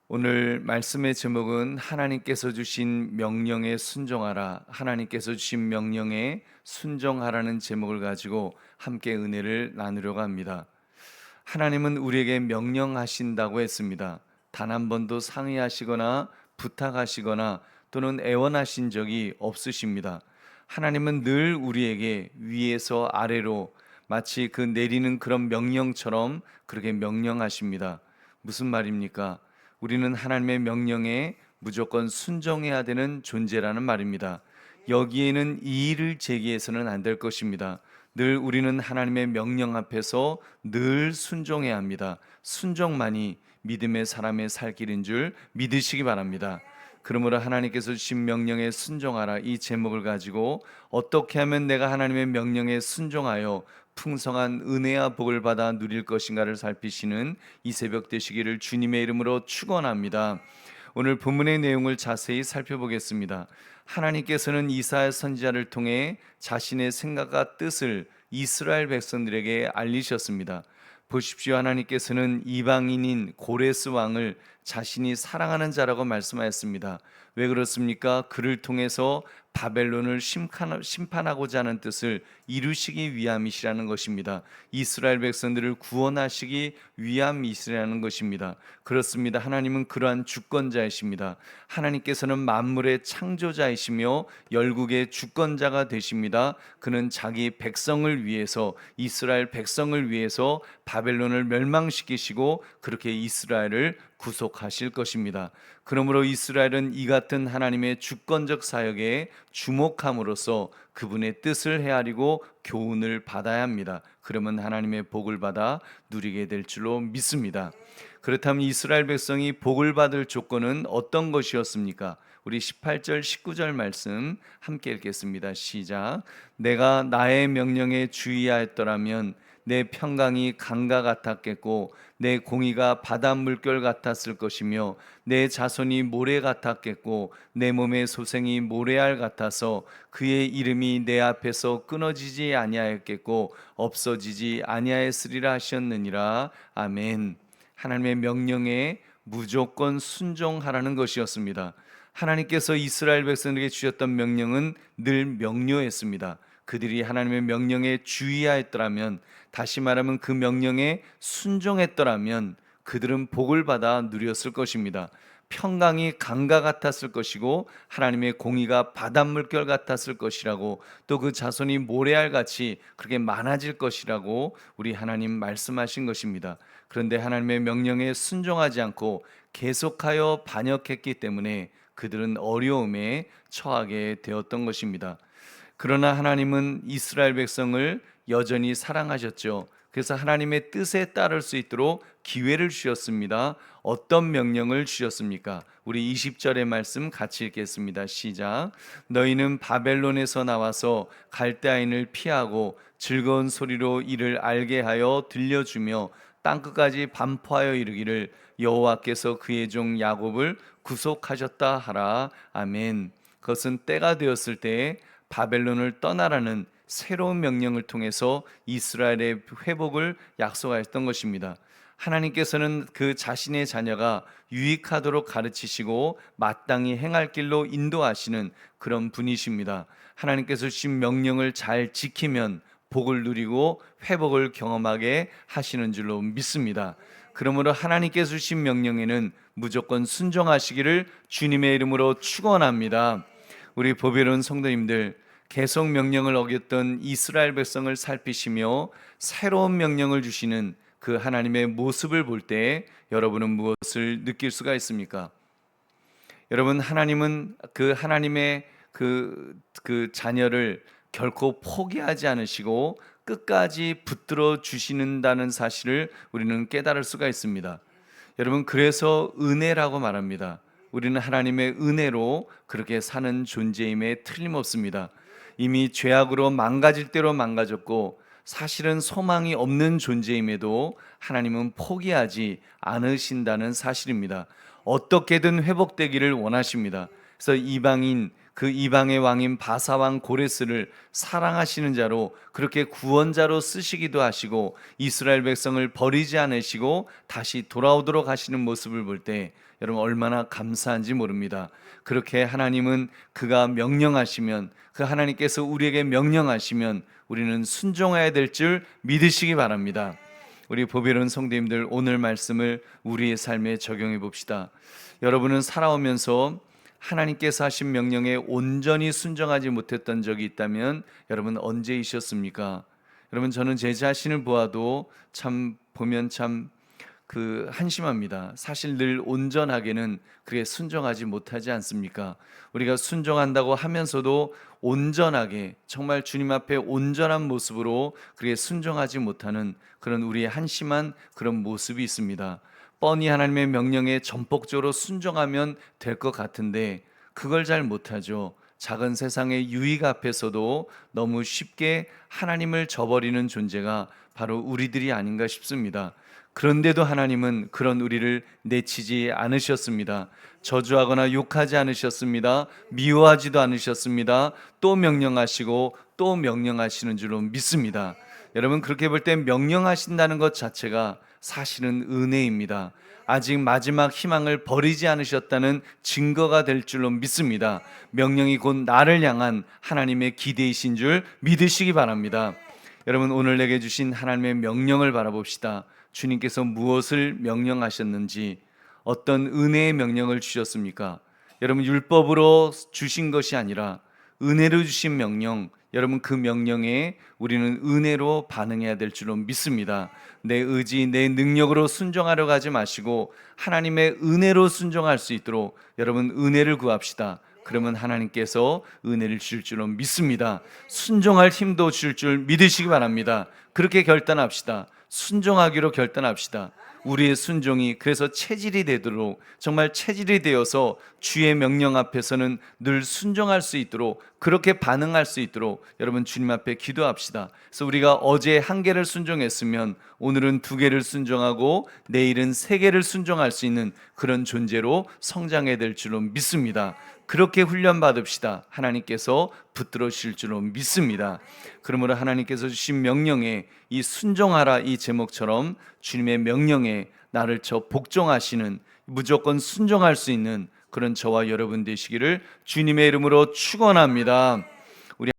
오늘 말씀의 제목은 하나님께서 주신 명령에 순종하라, 하나님께서 주신 명령에 순종하라는 제목을 가지고 함께 은혜를 나누려고 합니다. 하나님은 우리에게 명령하신다고 했습니다. 단 한 번도 상의하시거나 부탁하시거나 또는 애원하신 적이 없으십니다. 하나님은 늘 우리에게 위에서 아래로 마치 그 내리는 그런 명령처럼 그렇게 명령하십니다. 무슨 말입니까? 우리는 하나님의 명령에 무조건 순종해야 되는 존재라는 말입니다. 여기에는 이의를 제기해서는 안 될 것입니다. 늘 우리는 하나님의 명령 앞에서 늘 순종해야 합니다. 순종만이 믿음의 사람의 살 길인 줄 믿으시기 바랍니다. 그러므로 하나님께서 주신 명령에 순종하라, 이 제목을 가지고 어떻게 하면 내가 하나님의 명령에 순종하여 풍성한 은혜와 복을 받아 누릴 것인가를 살피시는 이 새벽 되시기를 주님의 이름으로 축원합니다. 오늘 본문의 내용을 자세히 살펴보겠습니다. 하나님께서는 이사야 선지자를 통해 자신의 생각과 뜻을 이스라엘 백성들에게 알리셨습니다. 보십시오. 하나님께서는 이방인인 고레스 왕을 자신이 사랑하는 자라고 말씀하였습니다. 왜 그렇습니까? 그를 통해서 바벨론을 심판하고자 하는 뜻을 이루시기 위함이시라는 것입니다. 이스라엘 백성들을 구원하시기 위함이시라는 것입니다. 그렇습니다. 하나님은 그러한 주권자이십니다. 하나님께서는 만물의 창조자이시며 열국의 주권자가 되십니다. 그는 자기 백성을 위해서, 이스라엘 백성을 위해서 바벨론을 멸망시키시고 그렇게 이스라엘을 구속하실 것입니다. 그러므로 이스라엘은 이 같은 하나님의 주권적 사역에 주목함으로써 그분의 뜻을 헤아리고 교훈을 받아야 합니다. 그러면 하나님의 복을 받아 누리게 될 줄로 믿습니다. 그렇다면 이스라엘 백성이 복을 받을 조건은 어떤 것이었습니까? 우리 18절 19절 말씀 함께 읽겠습니다. 시작. 내가 나의 명령에 주의하였더라면 내 평강이 강가 같았겠고 내 공의가 바다 물결 같았을 것이며 내 자손이 모래 같았겠고 내 몸의 소생이 모래알 같아서 그의 이름이 내 앞에서 끊어지지 아니하였겠고 없어지지 아니하였으리라 하셨느니라. 아멘. 하나님의 명령에 무조건 순종하라는 것이었습니다. 하나님께서 이스라엘 백성에게 주셨던 명령은 늘 명료했습니다. 그들이 하나님의 명령에 주의하였더라면, 다시 말하면 그 명령에 순종했더라면 그들은 복을 받아 누렸을 것입니다. 평강이 강가 같았을 것이고 하나님의 공의가 바닷물결 같았을 것이라고, 또 그 자손이 모래알같이 그렇게 많아질 것이라고 우리 하나님 말씀하신 것입니다. 그런데 하나님의 명령에 순종하지 않고 계속하여 반역했기 때문에 그들은 어려움에 처하게 되었던 것입니다. 그러나 하나님은 이스라엘 백성을 여전히 사랑하셨죠. 그래서 하나님의 뜻에 따를 수 있도록 기회를 주셨습니다. 어떤 명령을 주셨습니까? 우리 20절의 말씀 같이 읽겠습니다. 시작. 너희는 바벨론에서 나와서 갈대아인을 피하고 즐거운 소리로 이를 알게 하여 들려주며 땅끝까지 반포하여 이르기를 여호와께서 그의 종 야곱을 구속하셨다 하라. 아멘. 그것은 때가 되었을 때에 바벨론을 떠나라는 새로운 명령을 통해서 이스라엘의 회복을 약속하셨던 것입니다. 하나님께서는 그 자신의 자녀가 유익하도록 가르치시고 마땅히 행할 길로 인도하시는 그런 분이십니다. 하나님께서 주신 명령을 잘 지키면 복을 누리고 회복을 경험하게 하시는 줄로 믿습니다. 그러므로 하나님께서 주신 명령에는 무조건 순종하시기를 주님의 이름으로 축원합니다. 우리 보배로운 성도님들, 계속 명령을 어겼던 이스라엘 백성을 살피시며 새로운 명령을 주시는 그 하나님의 모습을 볼 때 여러분은 무엇을 느낄 수가 있습니까? 여러분, 하나님은 그 하나님의 그 자녀를 결코 포기하지 않으시고 끝까지 붙들어 주시는다는 사실을 우리는 깨달을 수가 있습니다. 여러분, 그래서 은혜라고 말합니다. 우리는 하나님의 은혜로 그렇게 사는 존재임에 틀림없습니다. 이미 죄악으로 망가질 대로 망가졌고 사실은 소망이 없는 존재임에도 하나님은 포기하지 않으신다는 사실입니다. 어떻게든 회복되기를 원하십니다. 그래서 이방인 그 이방의 왕인 바사왕 고레스를 사랑하시는 자로 그렇게 구원자로 쓰시기도 하시고 이스라엘 백성을 버리지 않으시고 다시 돌아오도록 하시는 모습을 볼 때 여러분 얼마나 감사한지 모릅니다. 그렇게 하나님은 그가 명령하시면, 그 하나님께서 우리에게 명령하시면 우리는 순종해야 될 줄 믿으시기 바랍니다. 우리 보배로운 성도님들, 오늘 말씀을 우리의 삶에 적용해 봅시다. 여러분은 살아오면서 하나님께서 하신 명령에 온전히 순종하지 못했던 적이 있다면 여러분 언제이셨습니까? 여러분, 저는 제 자신을 보아도 참 보면 한심합니다. 사실 늘 온전하게는 그게 순종하지 못하지 않습니까? 우리가 순종한다고 하면서도 온전하게, 정말 주님 앞에 온전한 모습으로 그게 순종하지 못하는 그런 우리의 한심한 그런 모습이 있습니다. 뻔히 하나님의 명령에 전폭적으로 순종하면 될 것 같은데 그걸 잘 못하죠. 작은 세상의 유익 앞에서도 너무 쉽게 하나님을 저버리는 존재가 바로 우리들이 아닌가 싶습니다. 그런데도 하나님은 그런 우리를 내치지 않으셨습니다. 저주하거나 욕하지 않으셨습니다. 미워하지도 않으셨습니다. 또 명령하시고 또 명령하시는 줄로 믿습니다. 여러분, 그렇게 볼 때 명령하신다는 것 자체가 사실은 은혜입니다. 아직 마지막 희망을 버리지 않으셨다는 증거가 될 줄로 믿습니다. 명령이 곧 나를 향한 하나님의 기대이신 줄 믿으시기 바랍니다. 여러분, 오늘 내게 주신 하나님의 명령을 바라봅시다. 주님께서 무엇을 명령하셨는지, 어떤 은혜의 명령을 주셨습니까? 여러분, 율법으로 주신 것이 아니라 은혜로 주신 명령, 여러분 그 명령에 우리는 은혜로 반응해야 될 줄로 믿습니다. 내 의지, 내 능력으로 순종하려고 하지 마시고 하나님의 은혜로 순종할 수 있도록 여러분 은혜를 구합시다. 그러면 하나님께서 은혜를 주실 줄로 믿습니다. 순종할 힘도 주실 줄 믿으시기 바랍니다. 그렇게 결단합시다. 순종하기로 결단합시다. 우리의 순종이 그래서 체질이 되도록, 정말 체질이 되어서 주의 명령 앞에서는 늘 순종할 수 있도록, 그렇게 반응할 수 있도록 여러분 주님 앞에 기도합시다. 그래서 우리가 어제 1개를 순종했으면 오늘은 2개를 순종하고 내일은 3개를 순종할 수 있는 그런 존재로 성장해야 될 줄로 믿습니다. 그렇게 훈련 받읍시다. 하나님께서 붙들어 주실 줄로 믿습니다. 그러므로 하나님께서 주신 명령에 이 순종하라 이 제목처럼 주님의 명령에 나를 복종하시는, 무조건 순종할 수 있는 그런 저와 여러분 되시기를 주님의 이름으로 축원합니다.